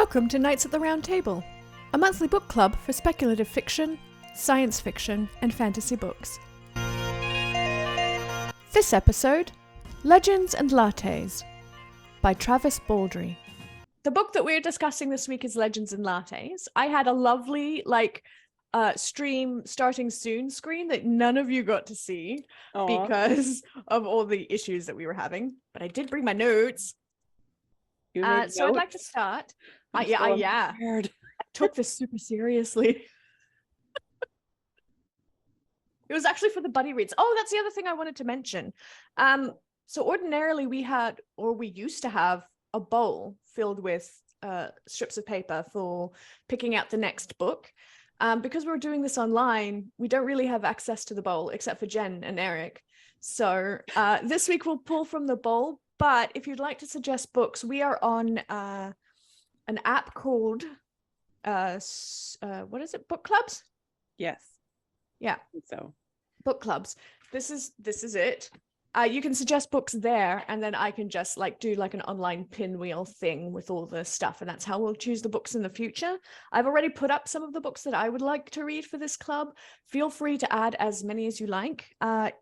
Welcome to Nights at the Round Table, a monthly book club for speculative fiction, science fiction, and fantasy books. This episode, Legends and Lattes, by Travis Baldry. The book that we're discussing this week is Legends and Lattes. I had a lovely, stream starting soon screen that none of you got to see because of all the issues that we were having. But I did bring my notes. So I'd like to start. I took this super seriously. It was actually for the buddy reads. Oh, that's the other thing I wanted to mention. So ordinarily we used to have a bowl filled with strips of paper for picking out the next book. Because we're doing this online, we don't really have access to the bowl except for Jen and Eric. So this week we'll pull from the bowl. But if you'd like to suggest books, we are on an app called what is it? Book clubs? Yes. Yeah. So book clubs. This is it. You can suggest books there, and then I can just do an online pinwheel thing with all the stuff, and that's how we'll choose the books in the future. I've already put up some of the books that I would like to read for this club. Feel free to add as many as you like.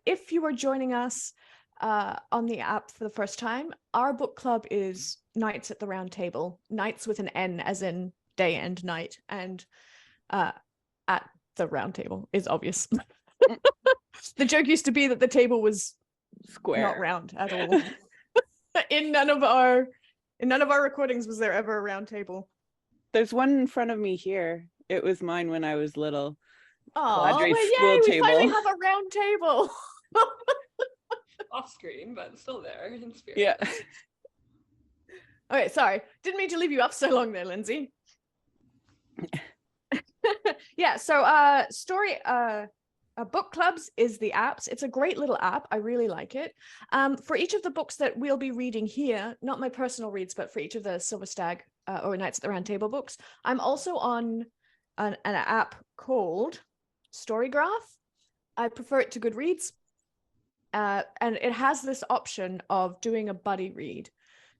If you are joining us on the app for the first time, our book club is Nights at the Round Table. Nights with an N as in day and night, and at the round table is obvious. The joke used to be that the table was square, not round at all. in none of our recordings was there ever a round table. There's one in front of me here. It was mine when I was little. Oh, yay! We finally have a round table. Off screen, but still there in spirit. Yeah. Okay, sorry. Didn't mean to leave you up so long there, Lindsay. Yeah, so book clubs is the apps. It's a great little app. I really like it. For each of the books that we'll be reading here, not my personal reads, but for each of the Silver Stag or Knights at the Round Table books, I'm also on an app called Storygraph. I prefer it to Goodreads. And it has this option of doing a buddy read.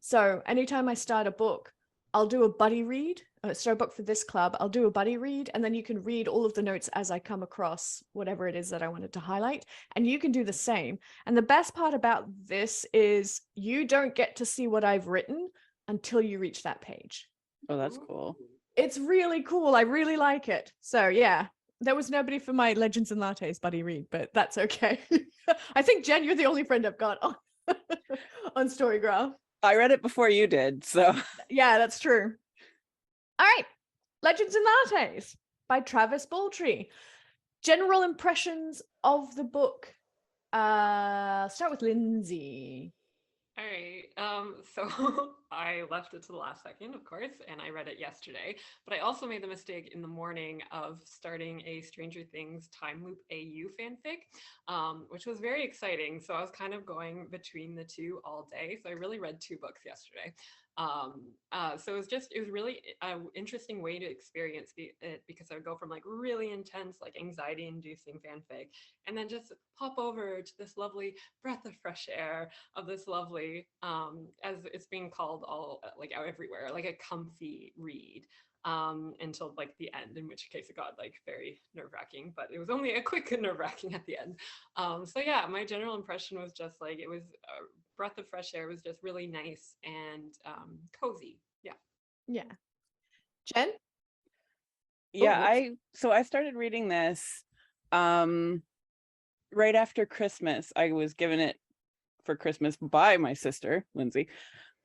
So anytime I start a book, I'll do a buddy read. Start a book for this club, I'll do a buddy read, and then you can read all of the notes as I come across whatever it is that I wanted to highlight, and you can do the same. And the best part about this is you don't get to see what I've written until you reach that page. Oh, that's cool. It's really cool. I really like it. So yeah, there was nobody for my Legends and Lattes buddy read, but that's okay. I think, Jen, you're the only friend I've got on Storygraph. I read it before you did, so. Yeah, that's true. All right, Legends and Lattes by Travis Baldry. General impressions of the book. Start with Lindsay. All right, so I left it to the last second, of course, and I read it yesterday, but I also made the mistake in the morning of starting a Stranger Things Time Loop AU fanfic, which was very exciting. So I was kind of going between the two all day. So I really read 2 books yesterday. So it was really an interesting way to experience it, because I would go from really intense, anxiety inducing fanfic, and then just pop over to this lovely breath of fresh air of this lovely, as it's being called all out everywhere, a comfy read, until the end, in which case it got very nerve-wracking, but it was only a quick nerve-wracking at the end. So yeah, my general impression was just it was breath of fresh air. Was just really nice and cozy. Yeah. Jen? Yeah, I started reading this right after Christmas. I was given it for Christmas by my sister, Lindsay.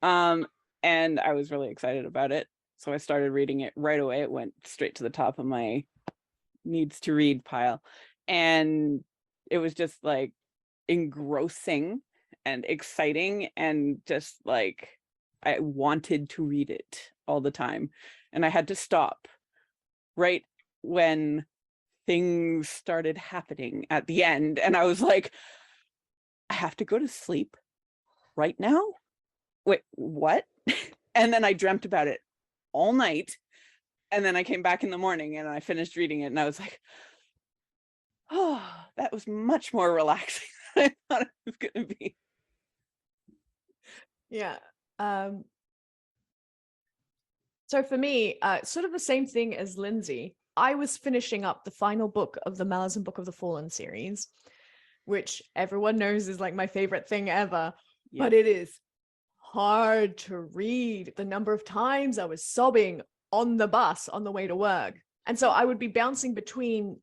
And I was really excited about it. So I started reading it right away. It went straight to the top of my needs to read pile. And it was just engrossing and exciting, and just I wanted to read it all the time. And I had to stop right when things started happening at the end. And I was like, I have to go to sleep right now? Wait, what? And then I dreamt about it all night. And then I came back in the morning and I finished reading it, and I was like, oh, that was much more relaxing than I thought it was going to be. Yeah. So for me, sort of the same thing as Lindsay. I was finishing up the final book of the Malazan Book of the Fallen series, which everyone knows is like my favorite thing ever, but it is hard to read. The number of times I was sobbing on the bus on the way to work. And so I would be bouncing between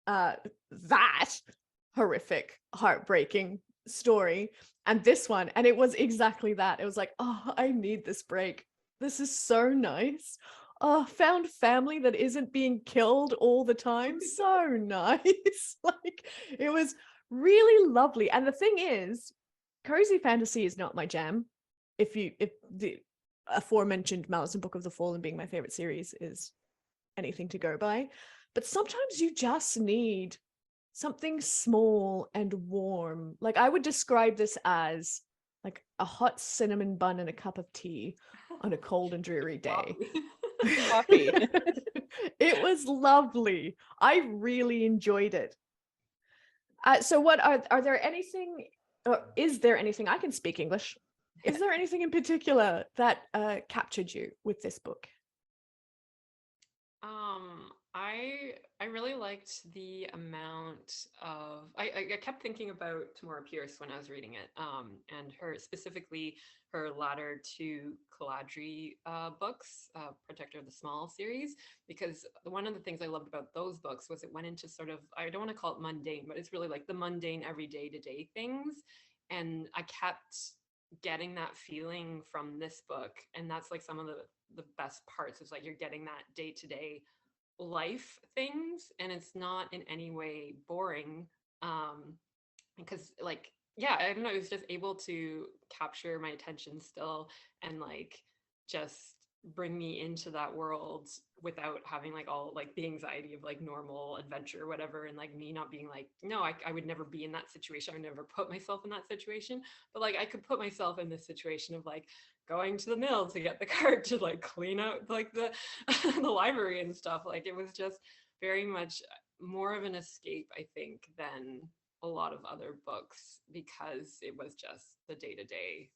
that horrific, heartbreaking story and this one. And it was exactly that. It was like, oh, I need this break. This is so nice. Oh, found family that isn't being killed all the time. So nice. Like, it was really lovely. And the thing is, cozy fantasy is not my jam. If the aforementioned Malazan Book of the Fallen being my favorite series is anything to go by, but sometimes you just need something small and warm. Like, I would describe this as like a hot cinnamon bun and a cup of tea on a cold and dreary day. Coffee. It was lovely. I really enjoyed it. So what are there anything, or is there anything, I can speak English, is there anything in particular that captured you with this book? I really liked the amount of I kept thinking about Tamora Pierce when I was reading it, and her specifically her latter two Caladri books, Protector of the Small series, because one of the things I loved about those books was it went into sort of, I don't want to call it mundane, but it's really like the mundane everyday to day things, and I kept getting that feeling from this book, and that's like some of the best parts. It's like you're getting that day to day life things, and it's not in any way boring, because like, yeah, I don't know, it was just able to capture my attention still and like just bring me into that world without having like all like the anxiety of like normal adventure or whatever, and like me not being like, no, I would never be in that situation, I would never put myself in that situation, but like I could put myself in this situation of like going to the mill to get the cart to like clean out like the the library and stuff. Like, it was just very much more of an escape, I think, than a lot of other books, because it was just the day-to-day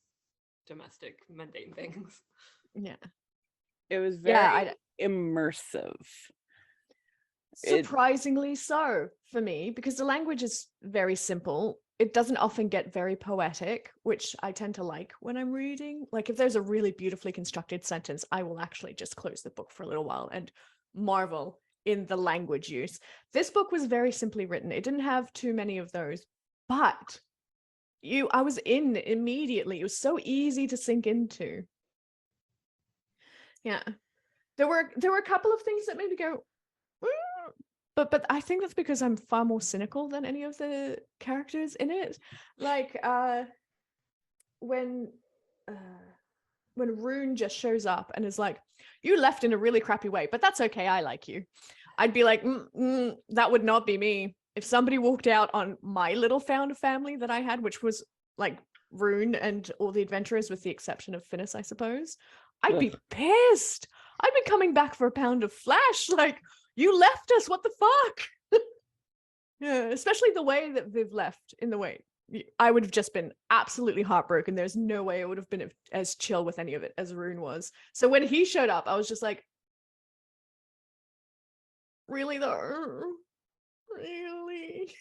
domestic mundane things. Yeah. It was very immersive. Surprisingly so for me, because the language is very simple. It doesn't often get very poetic, which I tend to like when I'm reading. Like, if there's a really beautifully constructed sentence, I will actually just close the book for a little while and marvel in the language use. This book was very simply written. It didn't have too many of those, but I was in immediately. It was so easy to sink into. Yeah. There were a couple of things that made me go, but I think that's because I'm far more cynical than any of the characters in it. Like, when Rune just shows up and is like, you left in a really crappy way, but that's okay, I like you. I'd be like, that would not be me. If somebody walked out on my little found family that I had, which was like Rune and all the adventurers with the exception of Finnis, I suppose, I'd be pissed. I'd be coming back for a pound of flesh. Like, you left us, what the fuck? Yeah, especially the way that Viv left, in the way. I would have just been absolutely heartbroken. There's no way I would have been as chill with any of it as Rune was. So when he showed up, I was just like, really though? Really?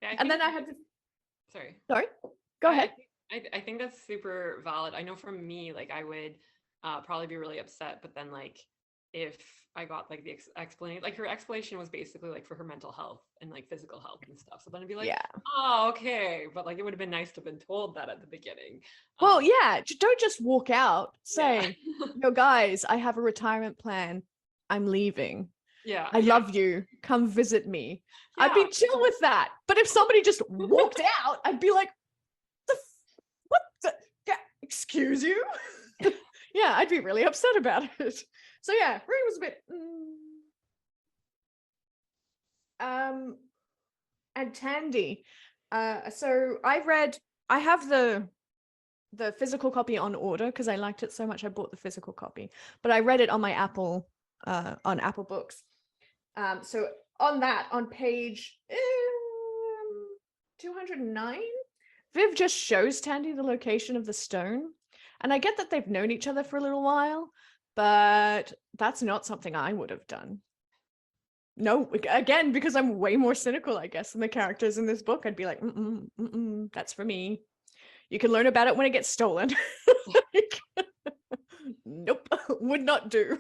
Yeah, and then I had to... Sorry, go ahead. I think that's super valid. I know for me, like, I would probably be really upset, but then like if I got like the explanation, like her explanation was basically like for her mental health and like physical health and stuff. So then I'd be like, oh, okay. But like, it would have been nice to have been told that at the beginning. Well, yeah, don't just walk out saying, yo, guys, I have a retirement plan. I'm leaving. Yeah. I love you. Come visit me. Yeah. I'd be chill with that. But if somebody just walked out, I'd be like, what the? Yeah, excuse you? Yeah, I'd be really upset about it. So yeah, Rune was a bit... And Tandy. So I have the physical copy on order because I liked it so much I bought the physical copy. But I read it on my Apple, on Apple Books. So on that, on page 209, Viv just shows Tandy the location of the stone. And I get that they've known each other for a little while, but that's not something I would have done. No, again, because I'm way more cynical, I guess, than the characters in this book. I'd be like, that's for me. You can learn about it when it gets stolen. Nope, would not do.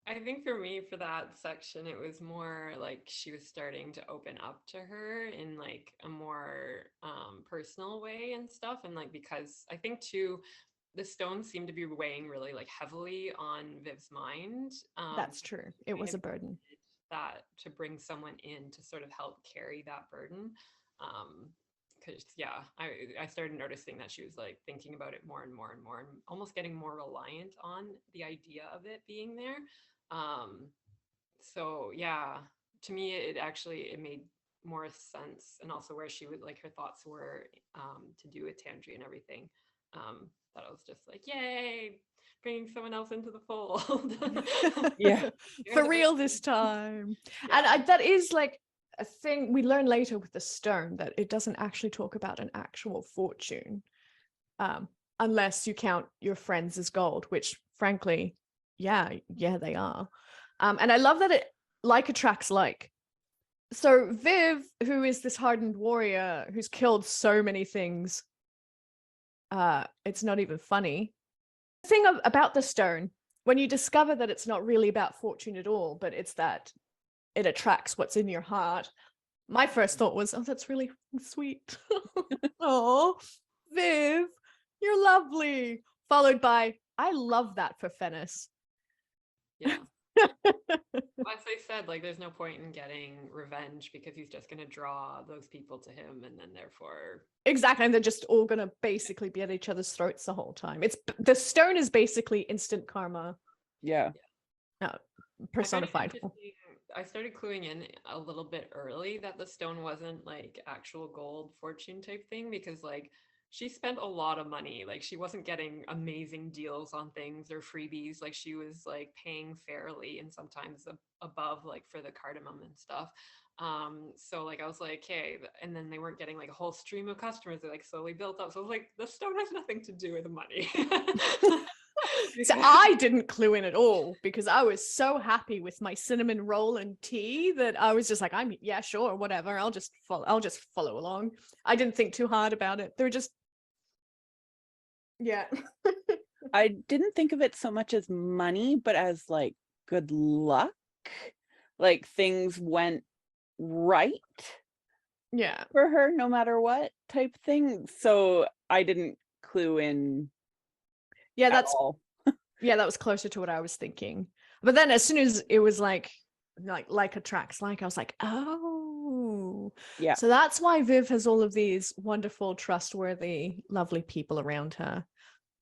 I think for me, for that section, it was more like she was starting to open up to her in like a more personal way and stuff. And like, because I think too, the stones seem to be weighing really like heavily on Viv's mind. That's true. It was a burden. That to bring someone in to sort of help carry that burden. Because yeah, I started noticing that she was like thinking about it more and more and more, and almost getting more reliant on the idea of it being there. So yeah, to me it made more sense, and also where she would like her thoughts were to do with Tandri and everything. That I was just like, yay, bringing someone else into the fold. Yeah, for real this time. Yeah. And that is like a thing we learn later with the stone, that it doesn't actually talk about an actual fortune, unless you count your friends as gold, which frankly, yeah they are. And I love that it like attracts like. So Viv, who is this hardened warrior who's killed so many things, it's not even funny. The thing about the stone, when you discover that it's not really about fortune at all, but it's that it attracts what's in your heart, my first thought was, oh, that's really sweet. Oh, Viv, you're lovely. Followed by, I love that for Fennis. Yeah. As I said, like there's no point in getting revenge because he's just going to draw those people to him, and then therefore exactly, and they're just all going to basically be at each other's throats the whole time. It's the stone is basically instant karma. Yeah. Personified. I started cluing in a little bit early that the stone wasn't like actual gold fortune type thing, because like she spent a lot of money. Like she wasn't getting amazing deals on things or freebies. Like she was like paying fairly, and sometimes above, like for the cardamom and stuff. So like I was like, hey, and then they weren't getting like a whole stream of customers. They like slowly built up. So I was like, the stone has nothing to do with the money. So I didn't clue in at all, because I was so happy with my cinnamon roll and tea that I was just like, yeah, sure, whatever. I'll just follow along. I didn't think too hard about it. They're just, yeah. I didn't think of it so much as money, but as like good luck. Like things went right. Yeah. For her, no matter what type thing. So I didn't clue in. Yeah, yeah, that was closer to what I was thinking. But then as soon as it was like attracts like, I was like, oh, yeah. So that's why Viv has all of these wonderful, trustworthy, lovely people around her.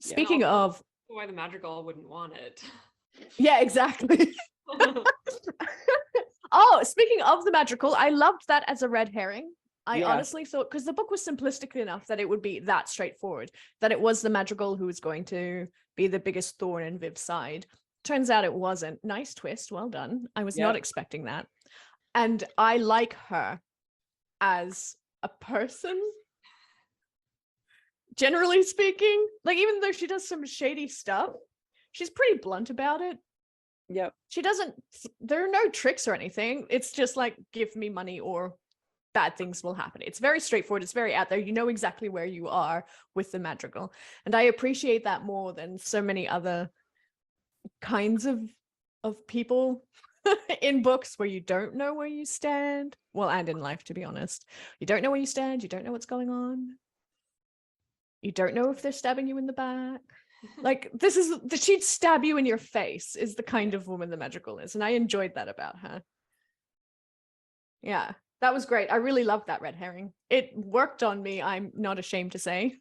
Speaking of, why the madrigal wouldn't want it. Yeah, exactly. Oh, speaking of the madrigal, I loved that as a red herring. I honestly thought, because the book was simplistic enough that it would be that straightforward, that it was the madrigal who was going to be the biggest thorn in Viv's side. Turns out it wasn't. Nice twist. Well done. I was not expecting that. And I like her as a person, generally speaking. Like, even though she does some shady stuff, she's pretty blunt about it. Yep. She doesn't, there are no tricks or anything. It's just like, give me money or bad things will happen. It's very straightforward. It's very out there. You know exactly where you are with the madrigal. And I appreciate that more than so many other kinds of people in books where you don't know where you stand. Well, and in life, to be honest. You don't know where you stand. You don't know what's going on. You don't know if they're stabbing you in the back. Like, she'd stab you in your face is the kind of woman the madrigal is. And I enjoyed that about her. Yeah. That was great. I really loved that red herring. It worked on me, I'm not ashamed to say.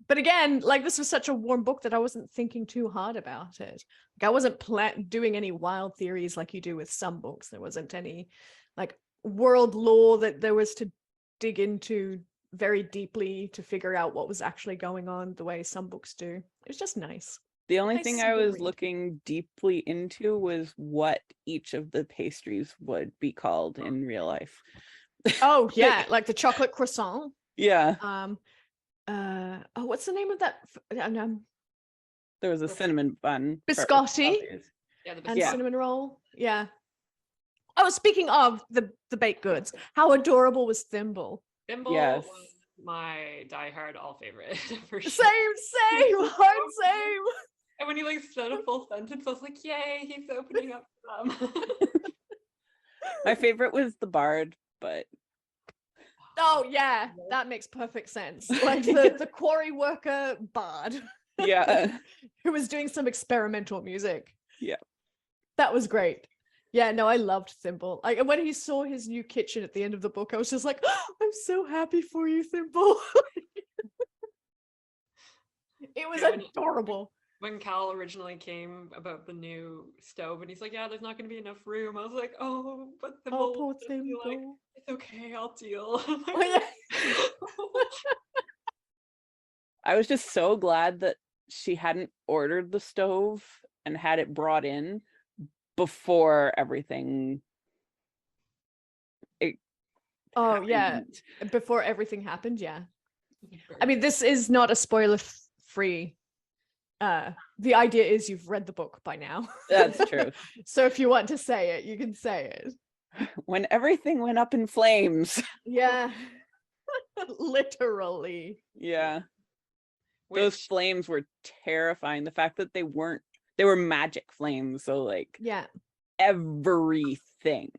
But again, like, this was such a warm book that I wasn't thinking too hard about it. Like, I wasn't doing any wild theories like you do with some books. There wasn't any like world lore that there was to dig into very deeply to figure out what was actually going on the way some books do. It was just nice. The only thing I was looking deeply into was what each of the pastries would be called in real life. Oh, yeah, like the chocolate croissant. Yeah. what's the name of that? There was a cinnamon bun. Biscotti Yeah, the and biscotti. cinnamon roll. Yeah. Oh, speaking of the baked goods, how adorable was Thimble? Thimble Yes. was my diehard all favorite for Same, sure. hard same. And when he like said a full sentence, I was like, yay, he's opening up for them. My favorite was the bard, but Oh yeah, that makes perfect sense. Like the quarry worker bard. yeah. Who was doing some experimental music. Yeah. That was great. Yeah, no, I loved Thimble. Like when he saw his new kitchen at the end of the book, I was just like, oh, I'm so happy for you, Thimble. It was adorable. When Cal originally came about the new stove and he's like, yeah, there's not going to be enough room. I was like, oh, but Thimble Poor was just be like, Thimble. it's okay, I'll deal. Oh, yeah. I was just so glad that she hadn't ordered the stove and had it brought in before everything. Oh yeah, happened. before everything happened. Yeah, I mean, this is not a spoiler-free. The idea is you've read the book by now. That's true. So if you want to say it, you can say it. When everything went up in flames. Yeah. Literally. Yeah. Those flames were terrifying. The fact that they were magic flames. So like yeah, everything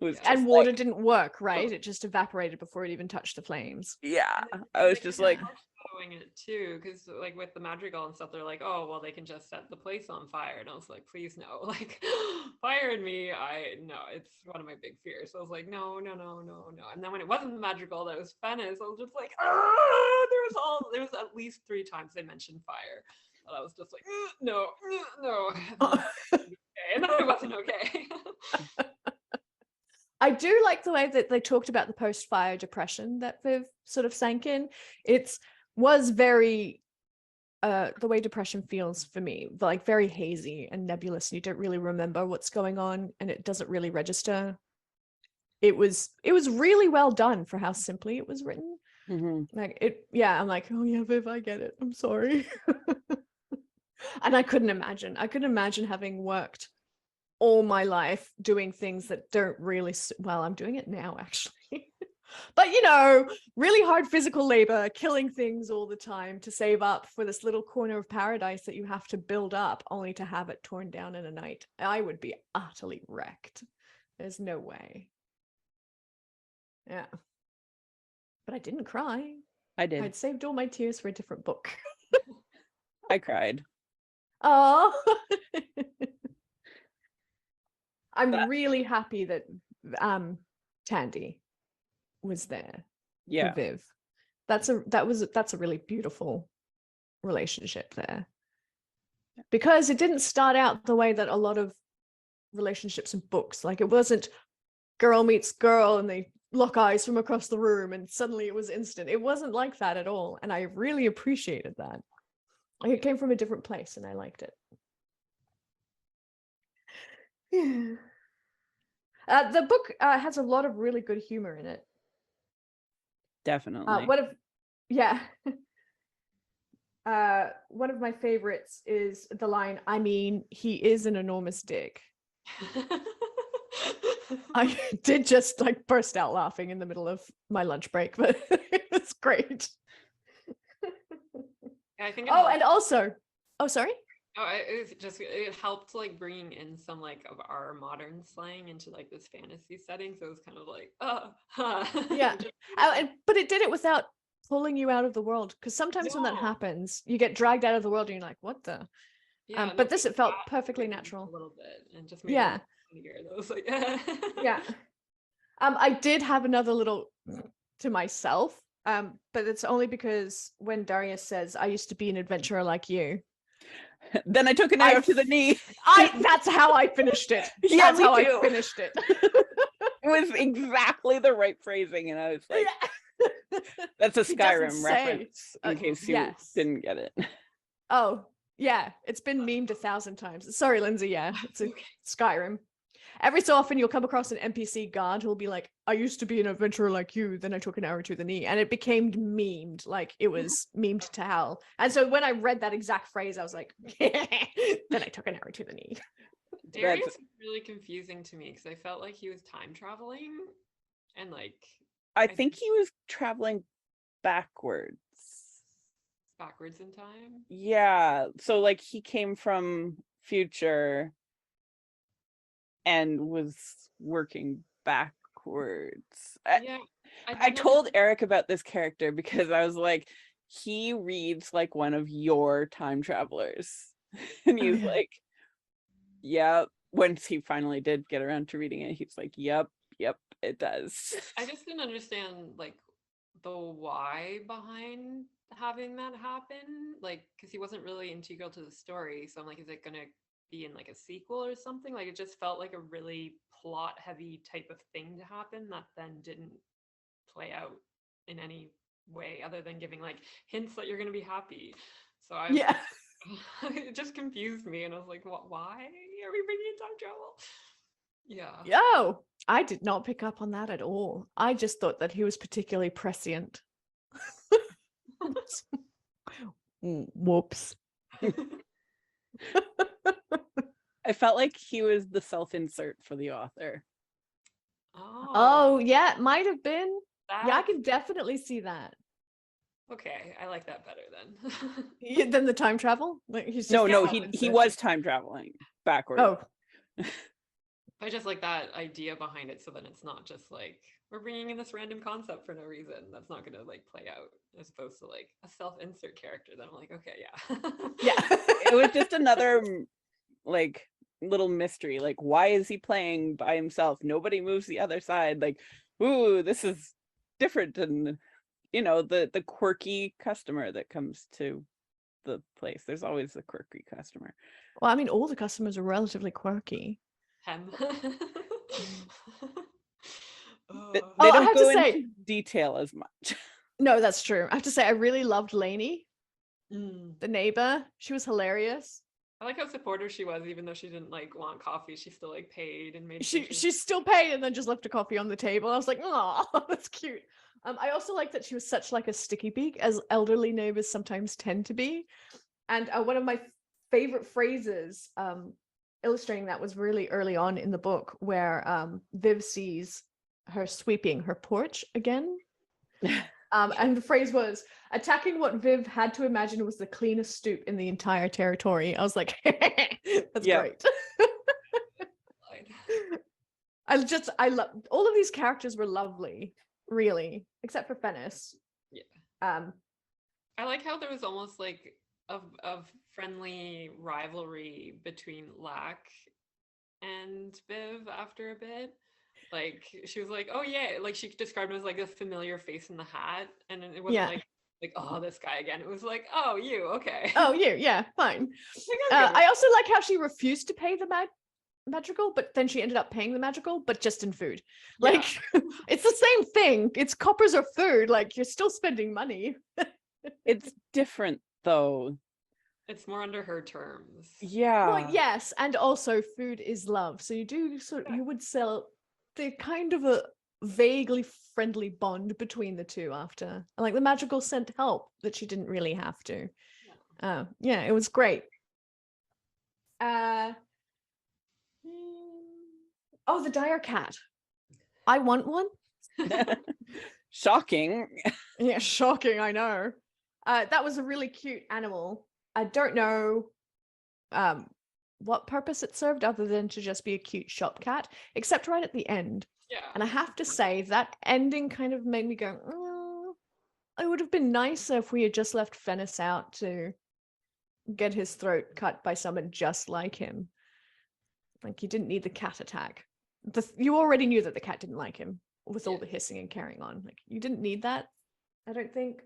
was just and water like, didn't work, right? It just evaporated before it even touched the flames. yeah. I was just like following it too, because like with the madrigal and stuff, they're like, oh well, they can just set the place on fire, and I was like, please no, like fire and me, it's one of my big fears. So I was like, no. And then when it wasn't the madrigal, that was Fennis, I was just like, there was at least 3 times they mentioned fire, and I was just like, no. And then it wasn't okay. I do like the way that they talked about the post-fire depression that Viv sort of sank in. It was very the way depression feels for me, like very hazy and nebulous, and you don't really remember what's going on, and it doesn't really register. It was really well done for how simply it was written. mm-hmm. Like it, yeah, I'm like, oh yeah, Viv, I get it. I'm sorry. And I couldn't imagine having worked all my life doing things that don't really, well, I'm doing it now actually. But really hard physical labor, killing things all the time to save up for this little corner of paradise that you have to build up only to have it torn down in a night. I would be utterly wrecked. There's no way. Yeah. But I didn't cry. I did. I'd saved all my tears for a different book. I cried. Oh. I'm really happy that Tandy was there. Yeah. For Viv. That's a really beautiful relationship there. Because it didn't start out the way that a lot of relationships in books, like it wasn't girl meets girl and they lock eyes from across the room and suddenly it was instant. It wasn't like that at all, and I really appreciated that. Like it came from a different place and I liked it. Yeah. The book has a lot of really good humor in it. Definitely. One of my favorites is the line, I mean, he is an enormous dick. I did just like burst out laughing in the middle of my lunch break, but it was great. I think and also, sorry? It helped like bringing in some like of our modern slang into like this fantasy setting, so it was kind of like yeah. But it did it without pulling you out of the world, because sometimes when that happens you get dragged out of the world and you're like, what the but this, it felt perfectly natural a little bit and just made it funnier. I was like yeah. I did have another little to myself, but it's only because when Darius says, I used to be an adventurer like you, then I took an arrow to the knee. That's how I finished it. Yeah, that's how I finished it. It was exactly the right phrasing, and I was like, that's a Skyrim reference in case you didn't get it. Oh, yeah, it's been memed 1,000 times. Sorry, Lindsay, yeah, it's a Skyrim. every so often you'll come across an NPC guard who'll be like, I used to be an adventurer like you, then I took an arrow to the knee. And it became memed, like it was memed to hell. And so when I read that exact phrase, I was like, then I took an arrow to the knee. Darius was really confusing to me because I felt like he was time traveling and like I think he was traveling backwards in time. Yeah, so like he came from future and was working backwards. I told Eric about this character because I was like, he reads like one of your time travelers. And he's like, yeah, once he finally did get around to reading it, he's like, yep, it does. I just didn't understand like the why behind having that happen, like because he wasn't really integral to the story. So I'm like, is it gonna be in like a sequel or something? Like it just felt like a really plot heavy type of thing to happen that then didn't play out in any way other than giving like hints that you're gonna be happy. So it just confused me, and I was like, what, why are we bringing in time travel? Yo, I did not pick up on that at all. I just thought that he was particularly prescient. Whoops. I felt like he was the self-insert for the author. Oh yeah, might have been. Yeah, I can definitely see that. Okay, I like that better then. Than the time travel? Like he's just no, he was time traveling backwards. Oh. I just like that idea behind it, so then it's not just like we're bringing in this random concept for no reason that's not going to like play out, as opposed to like a self-insert character. Then I'm like, okay, yeah. It was just another like little mystery. Like, why is he playing by himself? Nobody moves the other side. Like, ooh, this is different than the quirky customer that comes to the place. There's always a quirky customer. Well, I mean, all the customers are relatively quirky. They don't go into detail as much. No, that's true. I have to say, I really loved Lainey, the neighbor. She was hilarious. I like how supportive she was, even though she didn't like want coffee. She still like paid and made. She still paid and then just left a coffee on the table. I was like, oh, that's cute. I also like that she was such like a sticky beak, as elderly neighbors sometimes tend to be. And one of my favorite phrases illustrating that was really early on in the book, where Viv sees her sweeping her porch again. And the phrase was, attacking what Viv had to imagine was the cleanest stoop in the entire territory. I was like, that's great. I love all of these characters were lovely, really, except for Fennis. I like how there was almost like of friendly rivalry between Lack and Viv after a bit. Like she was like, oh yeah, like she described him as like a familiar face in the hat, and it wasn't like oh, this guy again. It was like, oh, you, okay. Oh, you, yeah, fine. I also like how she refused to pay the magical, but then she ended up paying the magical, but just in food. Like it's the same thing. It's coppers or food. Like you're still spending money. It's different though. It's more under her terms. Yeah. Well, yes, and also food is love. So you would sell the kind of a vaguely friendly bond between the two after. Like the magical sent help that she didn't really have to. Yeah, it was great. Oh, the dire cat. I want one. Shocking. Yeah, shocking, I know. That was a really cute animal. I don't know what purpose it served other than to just be a cute shop cat, except right at the end. Yeah. And I have to say that ending kind of made me go, oh, it would have been nicer if we had just left Fennis out to get his throat cut by someone just like him. Like, you didn't need the cat attack. You already knew that the cat didn't like him with all the hissing and carrying on. Like, you didn't need that, I don't think.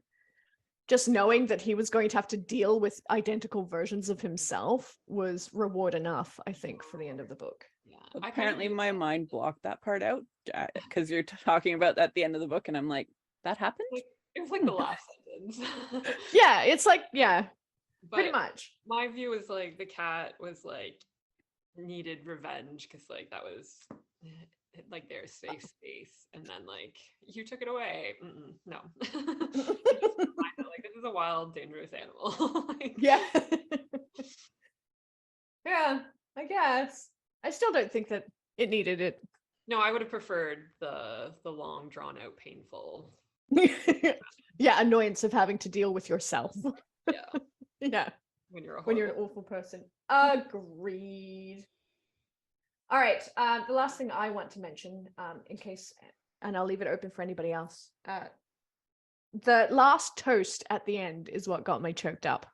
Just knowing that he was going to have to deal with identical versions of himself was reward enough, I think, for the end of the book. Yeah. Apparently my mind blocked that part out because you're talking about that at the end of the book and I'm like, that happened? It was like the last sentence. Yeah, it's like, but pretty much. My view was like the cat was like needed revenge because like that was like their safe space, and then like you took it away. No. Like this is a wild, dangerous animal. Like, yeah. Yeah, I guess. I still don't think that it needed it. no, I would have preferred the long, drawn out, painful. Yeah, annoyance of having to deal with yourself. Yeah. Yeah. When you're an awful person. Agreed. All right. The last thing I want to mention, in case, and I'll leave it open for anybody else. The last toast at the end is what got me choked up.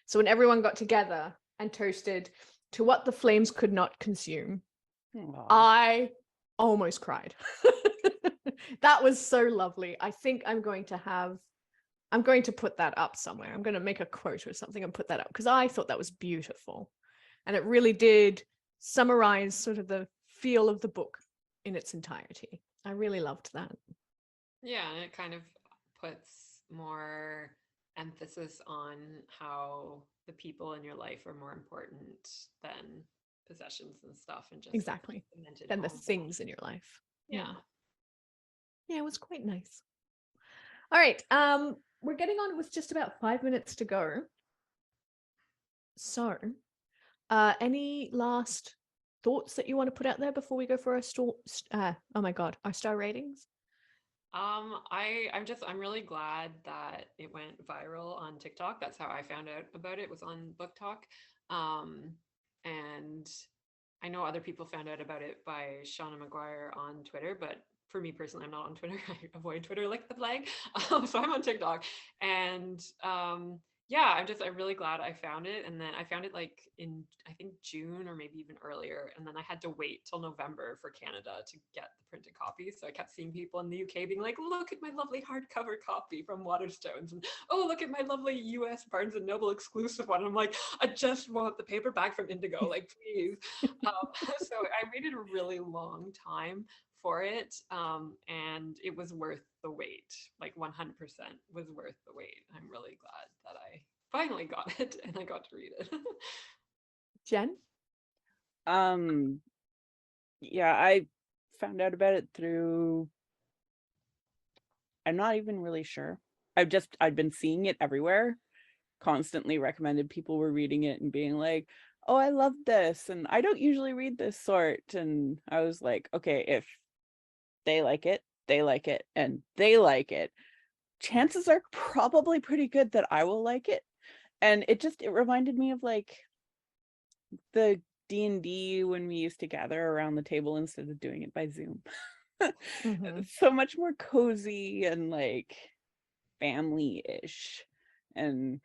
So when everyone got together and toasted to what the flames could not consume, I almost cried. That was so lovely. I think I'm going to put that up somewhere. I'm going to make a quote or something and put that up because I thought that was beautiful. And it really did summarize sort of the feel of the book in its entirety. I really loved that. Yeah, and it kind of puts more emphasis on how the people in your life are more important than possessions and stuff, and just Exactly. Than the things in your life. Yeah. Yeah, it was quite nice. All right. We're getting on with just about 5 minutes to go. So, any last thoughts that you want to put out there before we go for our star ratings? I'm really glad that it went viral on TikTok. That's how I found out about it, was on Book Talk. And I know other people found out about it by Shauna McGuire on Twitter, but for me personally, I'm not on Twitter. I avoid Twitter like the plague. So I'm on TikTok. And yeah, I'm really glad I found it. And then I found it like in, I think, June or maybe even earlier. And then I had to wait till November for Canada to get the printed copy. So I kept seeing people in the UK being like, look at my lovely hardcover copy from Waterstones. And oh, look at my lovely US Barnes & Noble exclusive one. I'm like, I just want the paperback from Indigo, like, please. So I waited a really long time for it, and it was worth the wait. Like 100% was worth the wait. I'm really glad that I finally got it and I got to read it. Jen? Yeah, I found out about it through, I'm not even really sure. I've been seeing it everywhere, constantly recommended. People were reading it and being like, oh, I love this, and I don't usually read this sort. And I was like, okay, if they like it, and they like it, chances are probably pretty good that I will like it. And it reminded me of like the D&D when we used to gather around the table instead of doing it by Zoom. Mm-hmm. So much more cozy and like family-ish, and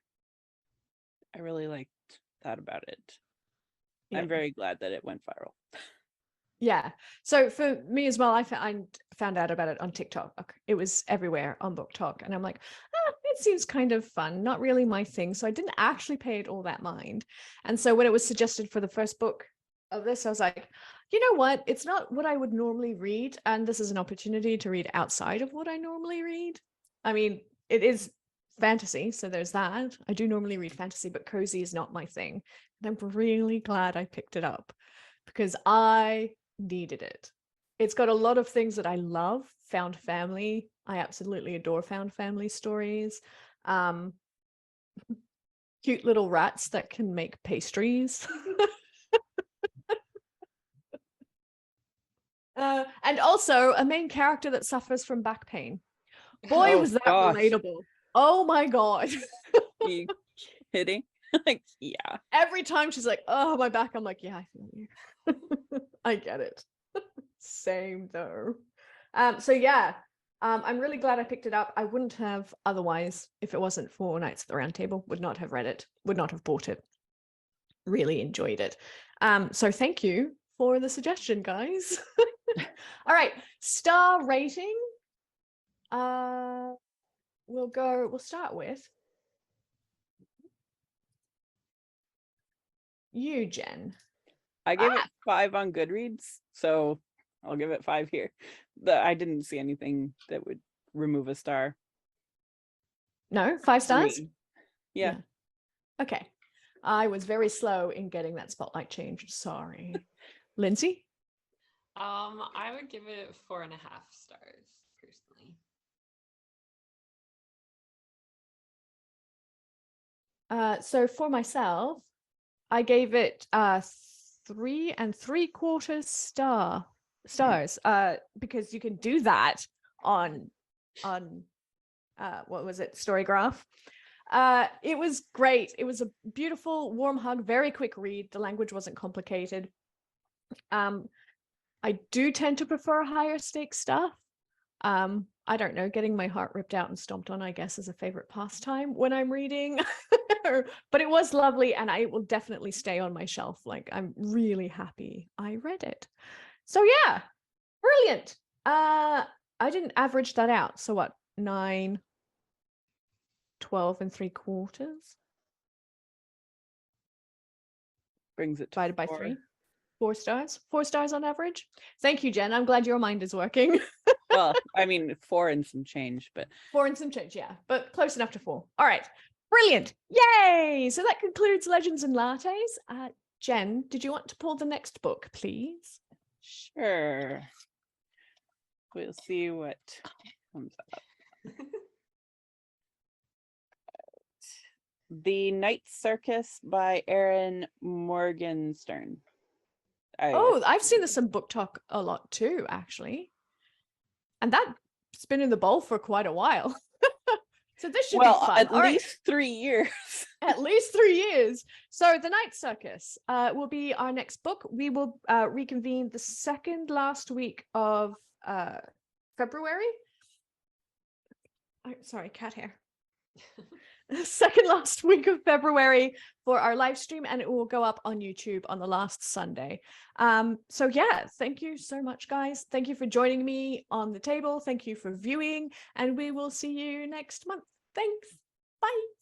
I really liked that about it. Yeah. I'm very glad that it went viral. Yeah. So for me as well, I found out about it on TikTok. It was everywhere on Book Talk. And I'm like, it seems kind of fun. Not really my thing. So I didn't actually pay it all that mind. And so when it was suggested for the first book of this, I was like, you know what? It's not what I would normally read. And this is an opportunity to read outside of what I normally read. I mean, it is fantasy. So there's that. I do normally read fantasy, but cozy is not my thing. And I'm really glad I picked it up because I needed it. It's got a lot of things that I love. Found family. I absolutely adore found family stories. Cute little rats that can make pastries. And also a main character that suffers from back pain. Boy, was that relatable. Oh my God. Are you kidding? Like, yeah. Every time she's like, oh, my back, I'm like, yeah, I feel you. I get it. Same though. So yeah, I'm really glad I picked it up. I wouldn't have otherwise if it wasn't for Knights at the Round Table. Would not have read it, would not have bought it. Really enjoyed it. So thank you for the suggestion, guys. All right, star rating. We'll start with you, Jen. I gave it 5 on Goodreads, so I'll give it 5 here. I didn't see anything that would remove a star. No, 5 stars? 3. Yeah. Okay. I was very slow in getting that spotlight change. Sorry. Lindsay? I would give it 4.5 stars personally. So for myself, I gave it 3 3/4 stars because you can do that on what was it, Storygraph. It was great. It was a beautiful warm hug, very quick read. The language wasn't complicated. I do tend to prefer higher stakes stuff. I don't know, getting my heart ripped out and stomped on, I guess, is a favorite pastime when I'm reading. But it was lovely, and it will definitely stay on my shelf. Like, I'm really happy I read it. So yeah, brilliant. I didn't average that out. So what, 9, 12 3/4 Brings it to divided by 4. 3? 4 stars? 4 stars on average? Thank you, Jen. I'm glad your mind is working. Well, I mean, 4 and some change, but 4 and some change, yeah, but close enough to 4. All right, brilliant. Yay! So that concludes Legends and Lattes. Jen, did you want to pull the next book, please? sure. We'll see what comes up. The Night Circus by Erin Morgenstern. I've seen this in Book Talk a lot too, actually. And that's been in the bowl for quite a while. So this should be fun. At least 3 years. At least 3 years. So the Night Circus will be our next book. We will reconvene the second last week of February. Sorry, cat hair. Second last week of February for our live stream, and it will go up on YouTube on the last Sunday. So yeah, thank you so much, guys. Thank you for joining me on the table. Thank you for viewing, and we will see you next month. Thanks. Bye.